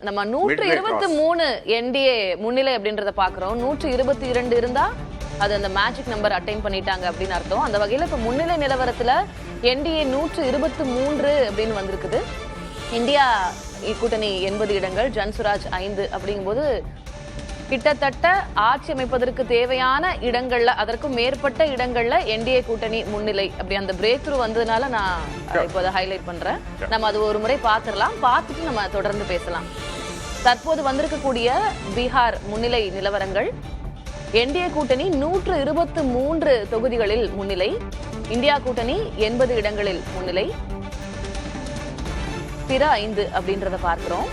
நம்ம 123 என்டிஏ முன்னிலை அப்படின்றத பாக்குறோம். 122 இருந்தா அது அந்த மேஜிக் நம்பர் அட்டைன் பண்ணிட்டாங்க அப்படின்னு அர்த்தம். அந்த வகையில இப்ப முன்னிலை நிலவரத்துல என்டிஏ 123 அப்படின்னு வந்திருக்குது. இந்தியா கூட்டணி 80 இடங்கள், ஜன்சுராஜ் 5 அப்படிங்கும்போது கிட்டத்தட்ட ஆட்சி அமைப்பதற்கு தேவையான இடங்கள்ல, அதற்கும் மேற்பட்ட இடங்கள்ல என்டிஏ கூட்டணி முன்னிலை. அப்படி அந்த பிரேக் த்ரூ வந்ததுனால நான் இப்போ அதை ஹைலைட் பண்றேன். நம்ம அது ஒரு முறை பார்த்துடலாம், பார்த்துட்டு நம்ம தொடர்ந்து பேசலாம். தற்போது வந்திருக்கக்கூடிய பீகார் முன்னிலை நிலவரங்கள். என்டிஏ கூட்டணி 123 தொகுதிகளில் முன்னிலை, இந்தியா கூட்டணி 80 இடங்களில் முன்னிலை, பிற 5 அப்படின்றத பார்க்கிறோம்.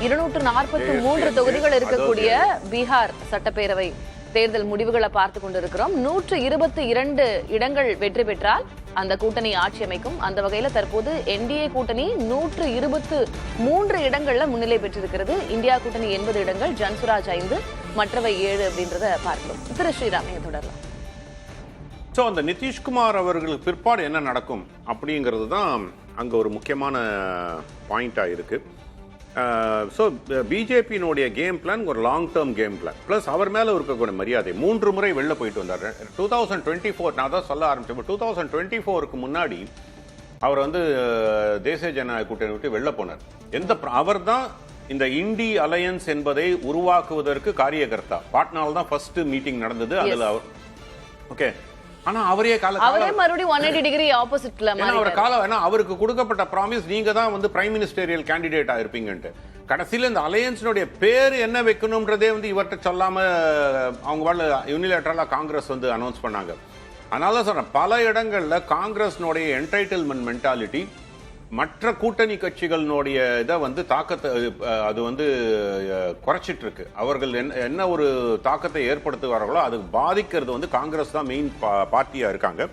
243 தொகுதிகள் இருக்கக்கூடிய பீகார் சட்டப்பேரவை தேர்தல் முடிவுகளை பார்த்து கொண்டிருக்கிறோம். 122 இடங்கள் வெற்றி பெற்றால் அந்த கூட்டணி ஆட்சி அமைக்கும். அந்த வகையில தற்போது என்டிஏ கூட்டணி 123 இடங்கள்ல முன்னிலை பெற்றிருக்கிறது. இந்தியா கூட்டணி 80 இடங்கள், ஜன்சுராஜ் 5, மற்றவை 7 அப்படின்றத பார்க்கிறோம். திரு ஸ்ரீராம், நீங்க தொடரலாம். ஸோ அந்த நிதிஷ்குமார் அவர்களுக்கு பிற்பாடு என்ன நடக்கும் அப்படிங்கிறது தான் அங்கே ஒரு முக்கியமான பாயிண்டாக இருக்கு. ஸோ பிஜேபியினுடைய கேம் பிளான் ஒரு long term game plan, plus அவர் மேலே இருக்கக்கூடிய மரியாதை. 3 முறை வெளில போயிட்டு வந்தார். 2024 நான் தான் சொல்ல ஆரம்பிச்சேன். 2024க்கு முன்னாடி அவர் வந்து தேசிய ஜனநாயக கூட்டணி விட்டு வெளில போனார். அவர் தான் இந்த இண்டி அலையன்ஸ் என்பதை உருவாக்குவதற்கு காரியகர்த்தா. பாட்னாவில் தான் ஃபர்ஸ்ட் மீட்டிங் நடந்தது. அதில் அவர் ஓகே. ஆனா அவரே மறுபடியும் 180 டிகிரி ஆப்போசிட்ல அவருக்கு கொடுக்கப்பட்ட ப்ராமிஸ் நீங்க தான் வந்து பிரைம் மினிஸ்டரியல் கேண்டிடேட் ஆயிருப்பீங்கன்ட்டு. கடைசியில் இந்த அலையன்ஸினுடைய பேர் என்ன வைக்கணும்ன்றதே வந்து இவர்கிட்ட சொல்லாம அவங்க யூனிலேட்டரலா காங்கிரஸ் வந்து அனௌன்ஸ் பண்ணாங்க. அதனால சொல்றேன், பல இடங்கள்ல காங்கிரஸ்னுடைய என்டைட்டில்மெண்ட் மென்டாலிட்டி மற்ற கூட்டணி கட்சிகளினுடைய இதை வந்து தாக்கத்தை அது வந்து குறைச்சிட்டு இருக்கு. அவர்கள் என்ன ஒரு தாக்கத்தை ஏற்படுத்துவார்களோ அது பாதிக்கிறது வந்து காங்கிரஸ் தான் மெயின் பார்ட்டியா இருக்காங்க.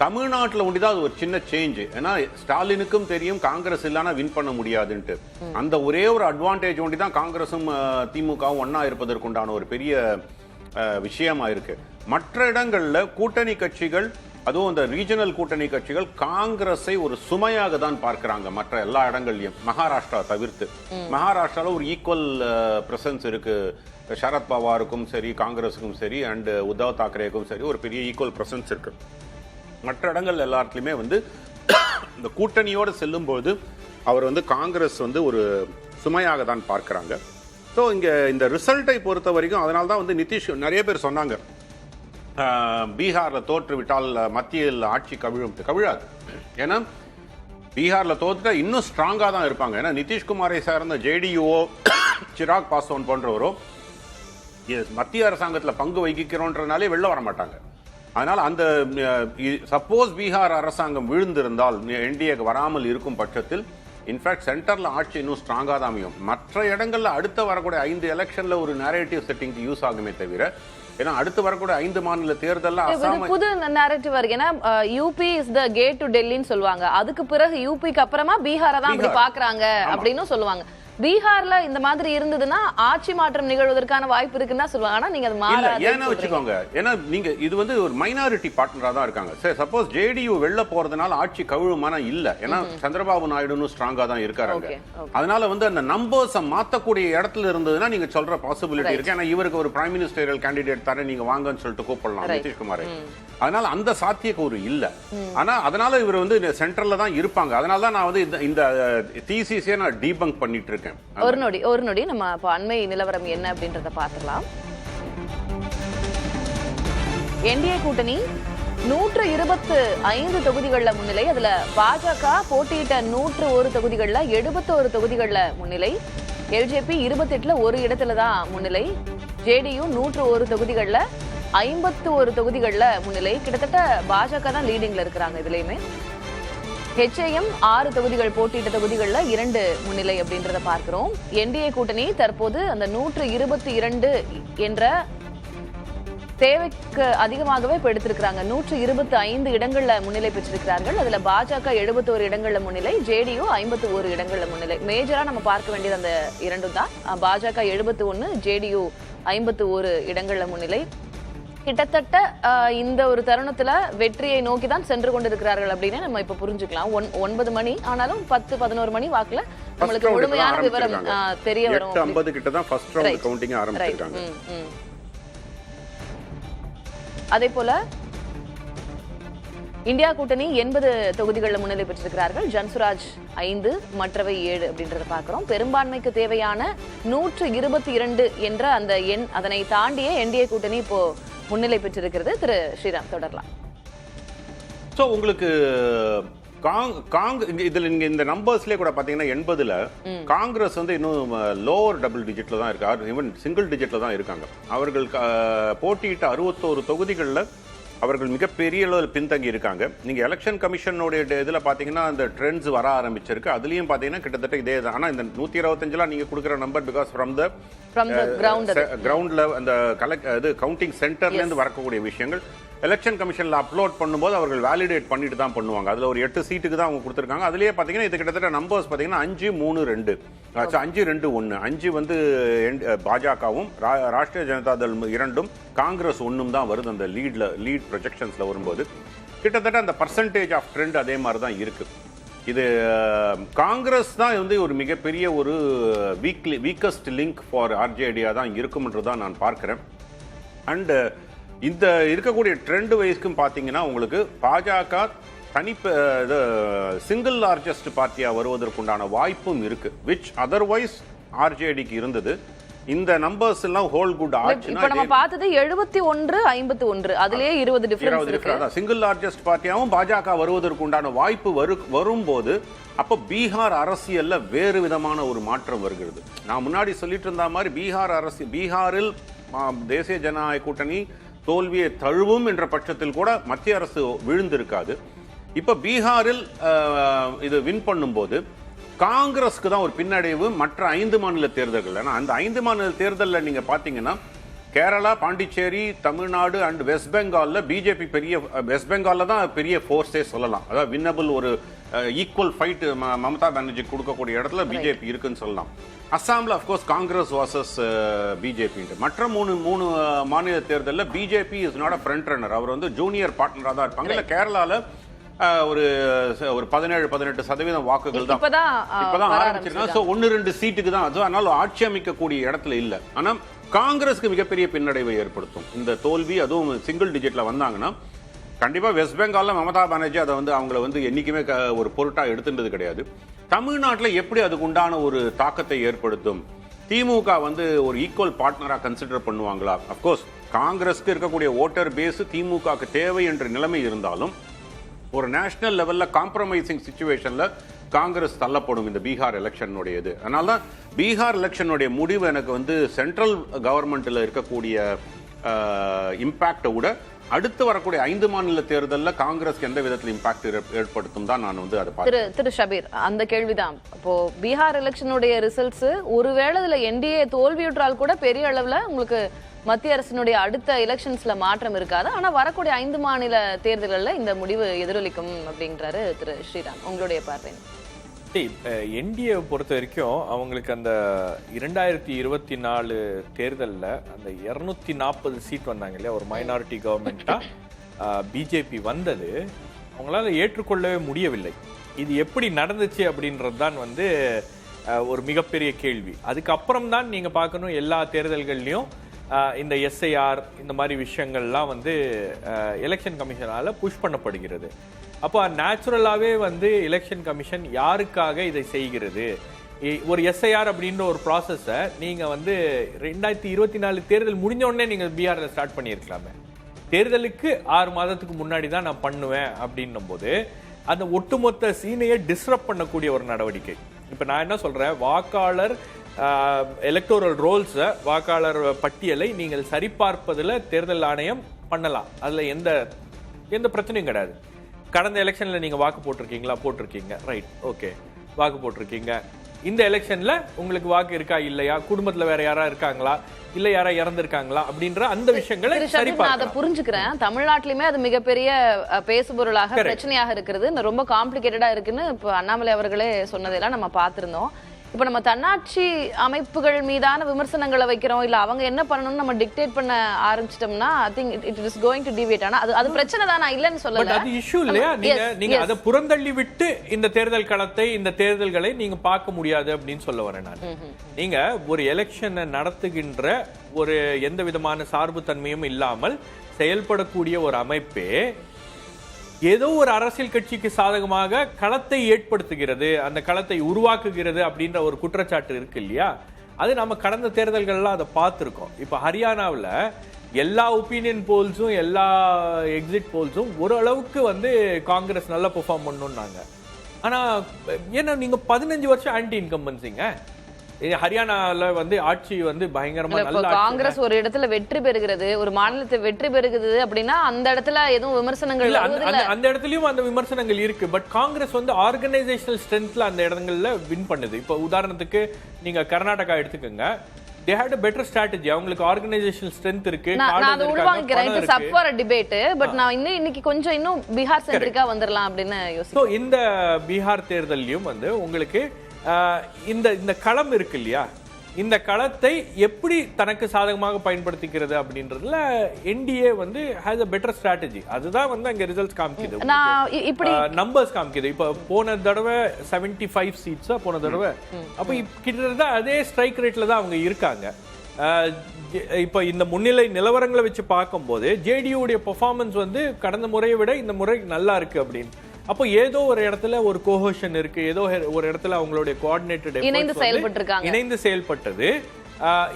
தமிழ்நாட்டில் ஒண்டிதான் அது ஒரு சின்ன சேஞ்ச். ஏன்னா ஸ்டாலினுக்கும் தெரியும் காங்கிரஸ் இல்லைன்னா வின் பண்ண முடியாதுன்ட்டு. அந்த ஒரே ஒரு அட்வான்டேஜ் ஒண்டி தான் காங்கிரஸும் திமுகவும் ஒன்னா இருப்பதற்குண்டான ஒரு பெரிய விஷயமா இருக்கு. மற்ற இடங்கள்ல கூட்டணி கட்சிகள், அதுவும் இந்த ரீஜனல் கூட்டணி கட்சிகள் காங்கிரஸை ஒரு சுமையாக தான் பார்க்கிறாங்க. மற்ற எல்லா இடங்கள்லயும் மகாராஷ்டிரா தவிர்த்து. மகாராஷ்டிரால ஒரு ஈக்குவல் பிரசன்ஸ் இருக்கு. சரத் பவாருக்கும் சரி, காங்கிரஸுக்கும் சரி, அண்ட் உத்தவ் தாக்கரேக்கும் சரி ஒரு பெரிய ஈக்குவல் பிரசன்ஸ் இருக்கு. மற்ற இடங்கள் எல்லாத்துலயுமே வந்து இந்த கூட்டணியோடு செல்லும்போது அவர் வந்து காங்கிரஸ் வந்து ஒரு சுமையாக தான் பார்க்கிறாங்க. ஸோ இங்க இந்த ரிசல்ட்டை பொறுத்த வரைக்கும் அதனால தான் வந்து நிதிஷ் நிறைய பேர் சொன்னாங்க பீகார்ல தோற்றுவிட்டால் மத்தியில் ஆட்சி கவிழாது. ஏன்னா பீகார்ல தோற்றுட்டா இன்னும் ஸ்ட்ராங்கா தான் இருப்பாங்க. ஏன்னா நிதிஷ்குமாரை சார்ந்த ஜேடியூஓ, சிராக் பாஸ்வான் போன்றவரோ மத்திய அரசாங்கத்தில் பங்கு வகிக்கிறோன்றனாலே வெளில வர மாட்டாங்க. அதனால அந்த சப்போஸ் பீகார் அரசாங்கம் விழுந்திருந்தால் என்டிஏக்கு வராமல் இருக்கும் பட்சத்தில் இன்ஃபேக்ட் சென்டர்ல ஆட்சி இன்னும் ஸ்ட்ராங்கா தான் அமையும். மற்ற இடங்கள்ல அடுத்த வரக்கூடிய 5 எலெக்ஷன்ல ஒரு நேரேட்டிவ் செட்டிங் யூஸ் ஆகுமே தவிர, ஏன்னா அடுத்து வரக்கூடிய 5 மாநில தேர்தல்ல புது நேரேட்டிவ் இருக்கு. ஏன்னா UP is the gate to டெல்லின்னு சொல்லுவாங்க. அதுக்கு பிறகு யூபிக்கு அப்புறமா பீகாரை தான் அப்படி பாக்குறாங்க அப்படின்னு சொல்லுவாங்க. பீகார்ல இந்த மாதிரி இருந்ததுன்னா ஆட்சி மாற்றம் நிகழ்வதற்கான வாய்ப்பு இருக்குன்னு தான் சொல்லுவாங்க. ஆனா நீங்க அது மாறாது ஏன்னா வச்சுக்கோங்க. ஏன்னா நீங்க இது வந்து ஒரு மைனாரிட்டி பார்ட்னரா தான் இருக்காங்க. சரி, சப்போஸ் ஜேடியு வெளில போறதுனால ஆட்சி கவிழுமானா இல்ல. ஏன்னா சந்திரபாபு நாயுடுன்னு ஸ்ட்ராங்கா தான் இருக்காங்க. அதனால வந்து அந்த நம்பர்ஸை மாத்தக்கூடிய இடத்துல இருந்ததுன்னா நீங்க சொல்ற பாசிபிலிட்டி இருக்கு. ஏன்னா இவருக்கு ஒரு பிரைம் மினிஸ்டரியல் கேண்டிடேட் தர நீங்க வாங்கன்னு சொல்லிட்டு கூப்பிடலாம் நிதிஷ்குமாரை. அதனால அந்த சாத்தியக்கூறு இல்ல. ஆனா அதனால இவர் வந்து சென்ட்ரல்ல தான் இருப்பாங்க. அதனால தான் நான் வந்து இந்த தீசிஸை நான் டீபங்க் பண்ணிட்டு இருக்கேன். ஒரு நொடி நம்ம அண்மை நிலவரம் என்ன அப்படின்றத பார்த்துக்கலாம். என்டிஏ கூட்டணி 125 தொகுதிகள்ல முன்னிலை. அதுல பாஜக போட்டியிட்ட 101 தொகுதிகள்ல 71 தொகுதிகள்ல முன்னிலை. எல்ஜேபி 28ல ஒரு இடத்துல தான் முன்னிலை. ஜேடியு 101 தொகுதிகள்ல 51 தொகுதிகள்ல முன்னிலை. கிட்டத்தட்ட பாஜக தான் லீடிங்ல இருக்கிறாங்க இதுலயுமே. ஹெச்ஏஎம் 6 தொகுதிகள் போட்டியிட்ட தொகுதிகள்ல 2 முன்னிலை அப்படின்றத பார்க்கிறோம். என்டிஏ கூட்டணி தற்போது அந்த 122 என்ற தேவைக்கு அதிகமாகவே இப்ப எடுத்திருக்கிறாங்க. 125 இடங்கள்ல முன்னிலை பெற்றிருக்கிறார்கள். அதுல பாஜக 71 இடங்கள்ல முன்னிலை, ஜேடியு 51 இடங்கள்ல முன்னிலை. மேஜரா நம்ம பார்க்க வேண்டியது அந்த 2 தான். பாஜக 71, ஜேடியு 51 இடங்கள்ல முன்னிலை. கிட்டத்தட்ட இந்த ஒரு தருணத்துல வெற்றியை நோக்கி தான் சென்று கொண்டிருக்கிறார்கள் அப்படின்னு நம்ம இப்ப புரிஞ்சுக்கலாம். 9 மணி ஆனாலும் 10-11 மணி வாக்குல நம்மளுக்கு முழுமையான விவரம் தெரிய வரும். 8:50 கிட்ட தான் ஃபர்ஸ்ட் ரவுண்ட் கவுண்டிங் ஆரம்பிச்சிருக்காங்க. அதே போல இந்தியா கூட்டணி 80 தொகுதிகளில் முன்னிலை பெற்றிருக்கிறார்கள். ஜன்சுராஜ் 5, மற்றவை 7 அப்படின்றத பார்க்கிறோம். பெரும்பான்மைக்கு தேவையான 122 என்ற அந்த எண், அதனை தாண்டியே என்டிஏ கூட்டணி இப்போ முன்னிலை பெற்றிருக்கிறது. திரு ஸ்ரீராம் தொடரலாம். சோ உங்களுக்கு இதுல நீங்க இந்த நம்பர்ஸ்லயே கூட பாத்தீங்கன்னா 80ல காங்கிரஸ் வந்து இன்னும் லோவர் டபுள் டிஜிட்ல தான் இருக்கு, ஈவன் சிங்கிள் டிஜிட்ல தான் இருக்காங்க. அவர்கள் போட்டியிட்ட 61 தொகுதிகளில் அவர்கள் மிகப்பெரிய அளவில் பின்தங்கி இருக்காங்க. நீங்க எலெக்ஷன் கமிஷனுடைய இதுல பாத்தீங்கன்னா அந்த ட்ரெண்ட்ஸ் வர ஆரம்பிச்சிருக்கு. அதுலயும் பாத்தீங்கன்னா கிட்டத்தட்ட இதே தான். ஆனா இந்த 125 நீங்க கொடுக்குற நம்பர் பிகாஸ் ஃப்ரம் த கிரவுண்ட்ல அந்த கவுண்டிங் சென்டர்ல இருந்து வரக்கூடிய விஷயங்கள் எலெக்ஷன் கமிஷன்ல அப்லோட் பண்ணும்போது அவர்கள் வேலிடேட் பண்ணிட்டு தான் பண்ணுவாங்க. அதுல ஒரு 8 சீட்டுக்கு தான் அவங்க கொடுத்திருக்காங்க. அதுலயே பாத்தீங்கன்னா இது கிட்டத்தட்ட நம்பர்ஸ் பாத்தீங்கன்னா 5-3-2 5-2-1 5 வந்து பாஜகவும் ராஷ்டிரிய ஜனதா தள் 2ம் காங்கிரஸ் 1ம் தான் வருது. அந்த லீட் ப்ரொஜெக்ஷன்ஸ்ல வரும்போது கிட்டத்தட்ட அந்த பர்சன்டேஜ் ஆஃப் ட்ரெண்ட் அதே மாதிரி தான் இருக்கு. இது காங்கிரஸ் தான் வந்து ஒரு மிகப்பெரிய ஒரு வீக்கஸ்ட் லிங்க் ஃபார் ஆர்ஜேடியா தான் இருக்கும்ன்றதான் நான் பார்க்கிறேன். அண்ட் இந்த இருக்கக்கூடிய ட்ரெண்ட் வைஸ்க்கும் பார்த்தீங்கன்னா உங்களுக்கு பாஜக சிங்கிள் லார்ஜஸ்ட் பார்ட்டியா வருவதற்குண்டான வாய்ப்பும் இருக்கு, விச் அதர்வைஸ் ஆர்ஜேடிக்கு இருந்தது. இந்த நம்பர்ஸ் எல்லாம் ஹோல் குட் ஆச்சுன்னா இப்ப நம்ம பார்த்தது 71-51 அதுலயே 20 டிஃபரன்ஸ் இருக்கு. சிங்கிள் லார்ஜஸ்ட் பார்ட்டியாவும் பாஜக வருவதற்கு உண்டான வாய்ப்பு வரும்போது அப்ப பீகார் அரசியல்ல வேறு விதமான ஒரு மாற்றம் வருகிறது. நான் முன்னாடி சொல்லிட்டு இருந்த மாதிரி பீகாரில் தேசிய ஜனநாயக கூட்டணி தோல்வியை தழுவும் என்ற பட்சத்தில் கூட மத்திய அரசு விழுந்திருக்காது. இப்ப பீகாரில் இது வின் பண்ணும்போது காங்கிரஸ்க்கு தான் ஒரு பின்னடைவு மற்ற 5 மாநில தேர்தல்கள். அந்த 5 மாநில தேர்தலில் நீங்க பாத்தீங்கன்னா கேரளா, பாண்டிச்சேரி, தமிழ்நாடு அண்ட் வெஸ்ட் பெங்கால்ல பிஜேபி வெஸ்ட் பெங்கால்ல தான் பெரிய ஃபோர்ஸே சொல்லலாம். அதாவது வின்னபிள் ஒரு ஈக்குவல் ஃபைட் மமதா பானர்ஜி கொடுக்கக்கூடிய இடத்துல பிஜேபி இருக்குன்னு சொல்லலாம். அஸ்ஸாம்ல அப்கோர்ஸ் காங்கிரஸ் வாசஸ் பிஜேபி. மற்ற மூணு மாநில தேர்தலில் BJP is not a front runner, அவர் வந்து ஜூனியர் பார்ட்னரா தான் இருப்பாங்க. இல்ல கேரளால ஒரு 17-18% வாக்குகள் தான் இப்பதான் ஆரம்பிச்சிருக்காங்க. சோ 1-2 சீட்டுக்கு தான் அது, அதனால ஆட்சி அமைக்கக்கூடிய இடத்துல இல்ல. ஆனா காங்கிரஸ்க்கு மிகப்பெரிய பின்னடைவை ஏற்படுத்தும் இந்த தோல்வி. அதுவும் சிங்கிள் டிஜிட்ல வந்தாங்கன்னா கண்டிப்பா வெஸ்ட் பெங்கால்ல மமதா பானர்ஜி அதை வந்து அவங்களை வந்து என்னைக்குமே ஒரு பொருட்டா எடுத்துட்டது கிடையாது. தமிழ்நாட்டில் எப்படி அதுக்கு உண்டான ஒரு தாக்கத்தை ஏற்படுத்தும்? திமுக வந்து ஒரு ஈக்குவல் பார்ட்னரா கன்சிடர் பண்ணுவாங்களா? அப்கோர்ஸ் காங்கிரஸ்க்கு இருக்கக்கூடிய ஓட்டர் பேஸ் திமுகக்கு தேவை என்ற நிலைமை இருந்தாலும் ஒரு நேஷனல் லெவல்ல காம்ப்ரமைசிங் சிச்சுவேஷன்ல காங்கிரஸ் தள்ளப்படும் இந்த பீகார் எலெக்ஷனுடைய இது. அதனால தான் பீகார் எலெக்ஷனுடைய முடிவு எனக்கு வந்து சென்ட்ரல் கவர்மெண்ட்ல இருக்கக்கூடிய இம்பாக்டை விட அடுத்து வரக்கூடிய 5 மாநில தேர்தலில் காங்கிரஸ்க்கு எந்த விதத்தில் இம்பாக்ட் ஏற்படுத்தும் தான் நான் வந்து அதை பார்க்கிறேன். திரு ஷபீர், அந்த கேள்விதான். இப்போ பீகார் எலெக்ஷனுடைய ரிசல்ட்ஸ் ஒருவேளை இதுல என்டிஏ தோல்வியுற்றால் கூட பெரிய அளவுல உங்களுக்கு மத்திய அரசினுடைய அடுத்த எலெக்ஷன்ஸ்ல மாற்றம் இருக்காது. ஆனா வரக்கூடிய 5 மாநில தேர்தல்கள்ல இந்த முடிவு எதிரொலிக்கும் அப்படின்றாரு திரு ஸ்ரீராம். உங்களுடைய பார்வை? என்டிஏ பொறுத்த வரைக்கும் அவங்களுக்கு அந்த 2024 தேர்தலில் அந்த 240 சீட் வந்தாங்க இல்லையா, ஒரு மைனாரிட்டி கவர்மெண்டா பிஜேபி வந்தது அவங்களால ஏற்றுக்கொள்ளவே முடியவில்லை. இது எப்படி நடந்துச்சு அப்படின்றது தான் வந்து ஒரு மிகப்பெரிய கேள்வி. அதுக்கப்புறம் தான் நீங்க பார்க்கணும் எல்லா தேர்தல்கள்லையும் இந்த எஸ்ஐஆர் இந்த மாதிரி விஷயங்கள்லாம் வந்து எலெக்ஷன் கமிஷனால புஷ் பண்ணப்படுகிறது. அப்போ நேச்சுரலாகவே வந்து எலெக்ஷன் கமிஷன் யாருக்காக இதை செய்கிறது? ஒரு எஸ்ஐஆர் அப்படின்ற ஒரு ப்ராசஸை நீங்கள் வந்து 2024 தேர்தல் முடிஞ்ச உடனே நீங்கள் பீகாரில் ஸ்டார்ட் பண்ணியிருக்கலாமே. தேர்தலுக்கு 6 மாதத்துக்கு முன்னாடி தான் நான் பண்ணுவேன் அப்படின்னும் போது அந்த ஒட்டுமொத்த சீனையை டிஸ்டர்ப் பண்ணக்கூடிய ஒரு நடவடிக்கை. இப்போ நான் என்ன சொல்கிறேன், வாக்காளர் எலக்டோரல் ரோல்ஸை, வாக்காளர் பட்டியலை நீங்கள் சரிபார்ப்பதில் தேர்தல் ஆணையம் பண்ணலாம். அதில் எந்த பிரச்சனையும் கிடையாது. கடந்த எலெக்ஷன்ல நீங்க வாக்கு போட்டிருக்கீங்க, ரைட், ஓகே, வாக்கு போட்டிருக்கீங்க. இந்த எலெக்ஷன்ல உங்களுக்கு வாக்கு இருக்கா இல்லையா, குடும்பத்துல வேற யாரா இருக்காங்களா, இல்ல யாரா இறந்திருக்காங்களா அப்படின்ற அந்த விஷயங்களை நான் அதை புரிஞ்சுக்கிறேன். தமிழ்நாட்டிலுமே அது மிகப்பெரிய பேசுபொருளாக பிரச்சனையாக இருக்கிறது, ரொம்ப காம்ப்ளிகேட்டடா இருக்குன்னு இப்ப அண்ணாமலை அவர்களே சொன்னதெல்லாம் நம்ம பார்த்திருந்தோம். இப்ப நம்ம தன்னாட்சி அமைப்புகள் மீதான விமர்சனங்களை வைக்கிறோம், இல்ல அவங்க என்ன பண்ணணும்னு நம்ம டிக்டேட் பண்ண ஆரம்பிச்சிட்டோம்னா I think it is going to deviate. ஆனா அது பிரச்சனை தான், நான் இல்லன்னு சொல்லல. அது இஷ்யூ இல்லையா? நீங்க அதை புறந்தள்ளி விட்டு இந்த தேர்தல் களத்தை, இந்த தேர்தல்களை நீங்க பார்க்க முடியாது அப்படின்னு சொல்ல வரேன் நான். நீங்க ஒரு எலெக்ஷனை நடத்துகின்ற ஒரு எந்த விதமான சார்பு தன்மையும் இல்லாமல் செயல்படக்கூடிய ஒரு அமைப்பே ஏதோ ஒரு அரசியல் கட்சிக்கு சாதகமாக களத்தை ஏற்படுத்துகிறது, அந்த களத்தை உருவாக்குகிறது அப்படின்ற ஒரு குற்றச்சாட்டு இருக்கு இல்லையா? அது நம்ம கடந்த தேர்தல்கள்லாம் அதை பார்த்துருக்கோம். இப்போ ஹரியானாவில் எல்லா ஒப்பீனியன் போல்ஸும் எல்லா எக்ஸிட் போல்ஸும் ஓரளவுக்கு வந்து காங்கிரஸ் நல்லா பெர்ஃபார்ம் பண்ணணும்னாங்க. ஆனா ஏன்னா நீங்க 15 வருஷம் ஆன்டி இன்கம்பன்சிங்க. ஹரியானால வந்து ஆட்சி வந்து பயங்கரமா நல்ல காங்கிரஸ் ஒரு இடத்துல வெற்றி பெறுகிறது, ஒரு மாநிலத்தை வெற்றி பெறுகிறது அப்படின்னா அந்த இடத்துல எதுவும் விமர்சனங்கள் அந்த இடத்துலயும் அந்த விமர்சனங்கள் இருக்கு. பட் காங்கிரஸ் வந்து ஆர்கனைசேஷனல் ஸ்ட்ரென்த்ல அந்த இடங்கள்ல வின் பண்ணுது. இப்ப உதாரணத்துக்கு நீங்க கர்நாடகா எடுத்துக்கோங்க, they had a better strategy. அவங்களுக்கு ஆர்கனைசேஷனல் ஸ்ட்ரென்த் இருக்கு. நான் அதை உள்வாங்கிக்கிறேன், it's up for a debate. But நான் இன்னைக்கு கொஞ்சம் இன்னும் பீகார் சென்ட்ரிக்கா வந்துடலாம் அப்படின்னு யோசிக்கிறேன். இந்த பீகார் தேர்தலையும் வந்து உங்களுக்கு இந்த களம் இருக்கு இல்லையா, இந்த களத்தை எப்படி தனக்கு சாதகமாக பயன்படுத்திக்கிறது அப்படின்றதுல என்டிஏ வந்து ஹேஸ் a better strategy. அதுதான் வந்து அங்க ரிசல்ட்ஸ் காமிக்குது, நம்பர்ஸ் காமிக்குது. இப்ப போன தடவை 75 சீட்ஸா போன தடவை, அப்ப கிட்டத்தட்ட அதே ஸ்ட்ரைக் ரேட்ல தான் அவங்க இருக்காங்க. இப்ப இந்த முன்னிலை நிலவரங்களை வச்சு பார்க்கும்போது ஜேடியு உடைய பெர்ஃபார்மன்ஸ் வந்து கடந்த முறையை விட இந்த முறை நல்லா இருக்கு அப்படின்னு. அப்போ ஏதோ ஒரு இடத்துல ஒரு கோஹஷன் இருக்கு, ஏதோ ஒரு இடத்துல அவங்களுடைய கோஆர்டினேட்டட் இணைந்து செயல்பட்டது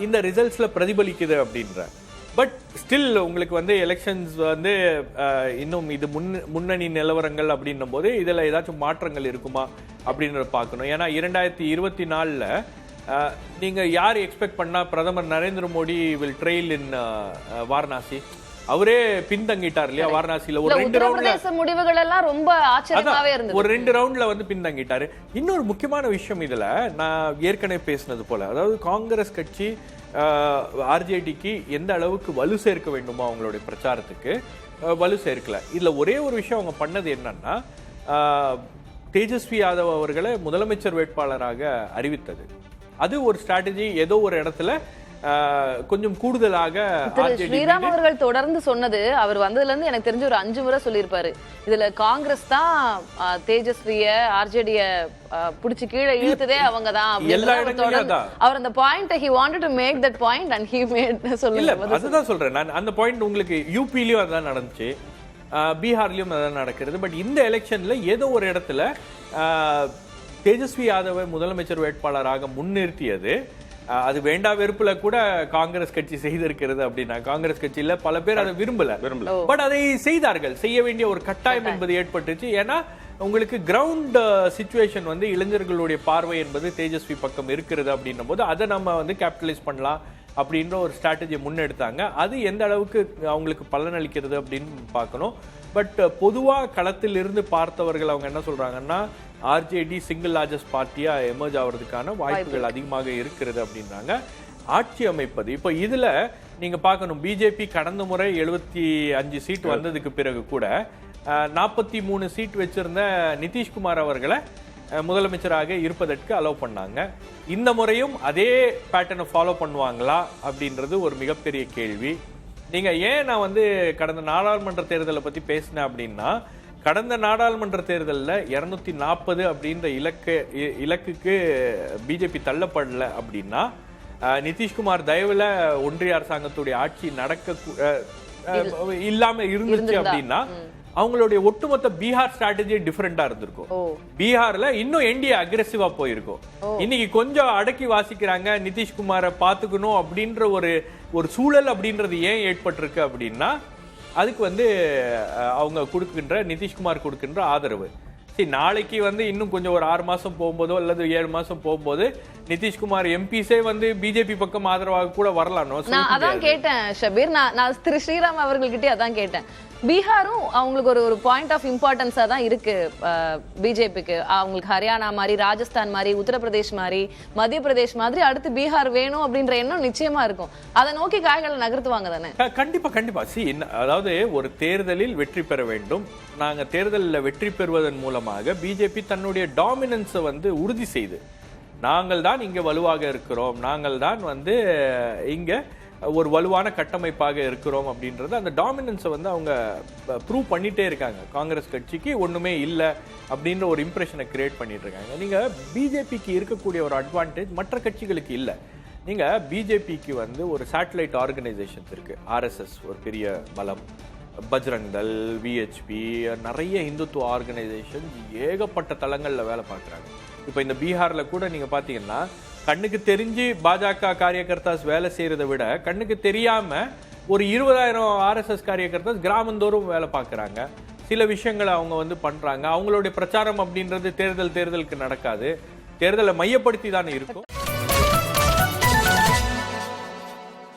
இந்த ரிசல்ட்ஸ்ல பிரதிபலிக்குது அப்படின்ற. பட் ஸ்டில் உங்களுக்கு வந்து எலெக்ஷன்ஸ் வந்து இன்னும் இது முன்னணி நிலவரங்கள் அப்படின்னும் போது இதுல ஏதாச்சும் மாற்றங்கள் இருக்குமா அப்படின்றத பார்க்கணும். ஏன்னா 2024ல நீங்க யார் எக்ஸ்பெக்ட் பண்ணா பிரதமர் நரேந்திர மோடி வில் ட்ரெயில் இன் வாரணாசி? அவரே பின்தங்கிட்டார் இல்லையா வாரணாசியில. ஒரு 2 ரவுண்ட்ல முடிவுகள் எல்லாம் ரொம்ப ஆச்சரியமாவே இருந்தது. ஒரு 2 ரவுண்ட்ல வந்து பின்தங்கிட்டாரு. இன்னொரு முக்கியமான விஷயம் இதுல நான் ஏற்கனவே பேசினது போல, அதாவது காங்கிரஸ் கட்சி ஆர்ஜேடிக்கு எந்த அளவுக்கு வலு சேர்க்க வேண்டுமோ அவங்களுடைய பிரச்சாரத்துக்கு வலு சேர்க்கல. இதுல ஒரே ஒரு விஷயம் அவங்க பண்ணது என்னன்னா, தேஜஸ்வி யாதவ் அவர்களை முதலமைச்சர் வேட்பாளராக அறிவித்தது. அது ஒரு ஸ்ட்ராட்டஜி. ஏதோ ஒரு இடத்துல கொஞ்சம் கூடுதலாக ஸ்ரீராம் அவர்கள் தொடர்ந்து சொன்னது, அவர் வந்ததுல இருந்து எனக்கு தெரிஞ்ச ஒரு 5 முறை சொல்லியிருப்பாரு, இதுல காங்கிரஸ் தான் தேஜஸ்விய ஆர்ஜேடிய புடிச்சு கீழே இழுத்ததே அவங்க தான். அவர் அந்த point he wanted to make that point and he made. சொல்லுங்க. அதுதான் சொல்றேன் நான், அந்த பாயிண்ட் உங்களுக்கு யூபிலயும் அதான் நடந்துச்சு, பீகார்லயும் அதான் நடக்கிறது. பட் இந்த எலெக்ஷன்ல ஏதோ ஒரு இடத்துல தேஜஸ்வி யாதவை முதலமைச்சர் வேட்பாளராக முன்னிறுத்தியது அது வேண்டா வெறுப்புல கூட காங்கிரஸ் கட்சி செய்திருக்கிறது அப்படின்னா, காங்கிரஸ் கட்சியில பல பேர் அதை விரும்பல. பட் அதை செய்தார்கள், செய்ய வேண்டிய ஒரு கட்டாயம் என்பது ஏற்பட்டுச்சு. ஏன்னா உங்களுக்கு கிரவுண்ட் சிச்சுவேஷன் வந்து இளைஞர்களுடைய பார்வை என்பது தேஜஸ்வி பக்கம் இருக்கிறது அப்படின்னும் போது அதை நம்ம வந்து கேபிட்டலைஸ் பண்ணலாம் அப்படின்ற ஒரு ஸ்ட்ராட்டஜியை முன்னெடுத்தாங்க. அது எந்த அளவுக்கு அவங்களுக்கு பலனளிக்கிறது அப்படின்னு பார்க்கணும். பட் பொதுவா களத்தில் இருந்து பார்த்தவர்கள் அவங்க என்ன சொல்றாங்கன்னா, ஆர்ஜேடி சிங்கிள் லார்ஜஸ்ட் பார்ட்டியா எமர்ஜ் ஆகிறதுக்கான வாய்ப்புகள் அதிகமாக இருக்கிறது அப்படின்றாங்க. ஆட்சி அமைப்பது இப்போ இதுல நீங்க பார்க்கணும், பிஜேபி கடந்த முறை 75 சீட் வந்ததுக்கு பிறகு கூட 43 சீட் வச்சிருந்த நிதிஷ்குமார் அவர்களை முதலமைச்சராக இருப்பதற்கு அலோவ் பண்ணாங்க. இந்த முறையும் அதே பேட்டர்னை ஃபாலோ பண்ணுவாங்களா அப்படின்றது ஒரு மிகப்பெரிய கேள்வி. நீங்க ஏன் நான் வந்து கடந்த நாடாளுமன்ற தேர்தலை பத்தி பேசினேன் அப்படின்னா, கடந்த நாடாளுமன்ற தேர்தலில் 240 அப்படின்ற இலக்குக்கு பிஜேபி தள்ளப்படல அப்படின்னா, நிதிஷ்குமார் தயவுல ஒன்றிய அரசாங்கத்துடைய ஆட்சி நடக்க இல்லாம இருந்துச்சு அப்படின்னா அவங்களுடைய ஒட்டுமொத்த பீகார் ஸ்ட்ராட்டஜி டிஃபரெண்டா இருந்திருக்கும். பீகார்ல இன்னும் என்டிஏ அக்ரெசிவா போயிருக்கும். இன்னைக்கு கொஞ்சம் அடக்கி வாசிக்கிறாங்க, நிதிஷ்குமாரை பாத்துக்கணும் அப்படின்ற ஒரு சூழல் அப்படின்றது ஏன் ஏற்பட்டிருக்கு அப்படின்னா, அதுக்கு வந்து அவங்க கொடுக்கின்ற நிதிஷ்குமார் கொடுக்கின்ற ஆதரவு. சரி, நாளைக்கு வந்து இன்னும் கொஞ்சம் ஒரு 6 மாசம் போகும்போதோ அல்லது 7 மாசம் போகும்போது நிதிஷ்குமார் எம்பிஸே வந்து பிஜேபி பக்கம் ஆதரவாக கூட வரலாம். நான் அதான் கேட்டேன் ஷபீர், நான் திரு ஸ்ரீராம் அவர்கள்கிட்டே அதான் கேட்டேன். பீகாரும் அவங்களுக்கு ஒரு பாயிண்ட் ஆஃப் இம்பார்ட்டன்ஸா தான் இருக்கு பிஜேபிக்கு. அவங்களுக்கு ஹரியானா மாதிரி, ராஜஸ்தான் மாதிரி, உத்தரப்பிரதேஷ் மாதிரி, மத்திய பிரதேஷ் மாதிரி அடுத்து பீகார் வேணும் அப்படின்ற எண்ணம் நிச்சயமா இருக்கும். அதை நோக்கி காய்களை நகர்த்துவாங்க தானே? கண்டிப்பா கண்டிப்பா. அதாவது ஒரு தேர்தலில் வெற்றி பெற வேண்டும். நாங்க தேர்தலில் வெற்றி பெறுவதன் மூலமாக பிஜேபி தன்னுடைய டாமினன்ஸை வந்து உறுதி செய்து நாங்கள் தான் இங்க வலுவாக இருக்கிறோம், நாங்கள் தான் வந்து இங்க ஒரு வலுவான கட்டமைப்பாக இருக்கிறோம் அப்படின்றது அந்த டாமினன்ஸை வந்து அவங்க ப்ரூவ் பண்ணிட்டே இருக்காங்க. காங்கிரஸ் கட்சிக்கு ஒண்ணுமே இல்லை அப்படின்ற ஒரு இம்ப்ரெஷனை கிரியேட் பண்ணிட்டு இருக்காங்க. நீங்க பிஜேபிக்கு இருக்கக்கூடிய ஒரு அட்வான்டேஜ் மற்ற கட்சிகளுக்கு இல்லை. நீங்க பிஜேபிக்கு வந்து ஒரு சேட்டலைட் ஆர்கனைசேஷன்ஸ் இருக்கு, ஆர்எஸ்எஸ் ஒரு பெரிய பலம், பஜ்ரங் தள், விஹெச்பி, நிறைய இந்துத்துவ ஆர்கனைசேஷன் ஏகப்பட்ட தளங்கள்ல வேலை பார்க்குறாங்க. இப்போ இந்த பீகார்ல கூட நீங்க பாத்தீங்கன்னா கண்ணுக்கு தெரிஞ்சு பாஜக காரியகர்த்தாஸ் வேலை செய்யறதை விட கண்ணுக்கு தெரியாம ஒரு 20,000 ஆர்எஸ்எஸ் காரியகர்த்தாஸ் கிராமந்தோறும் வேலை பார்க்குறாங்க. சில விஷயங்களை அவங்க வந்து பண்றாங்க. அவங்களுடைய பிரச்சாரம் அப்படின்றது தேர்தலுக்கு நடக்காது, தேர்தலை மையப்படுத்தி தானே இருக்கும்.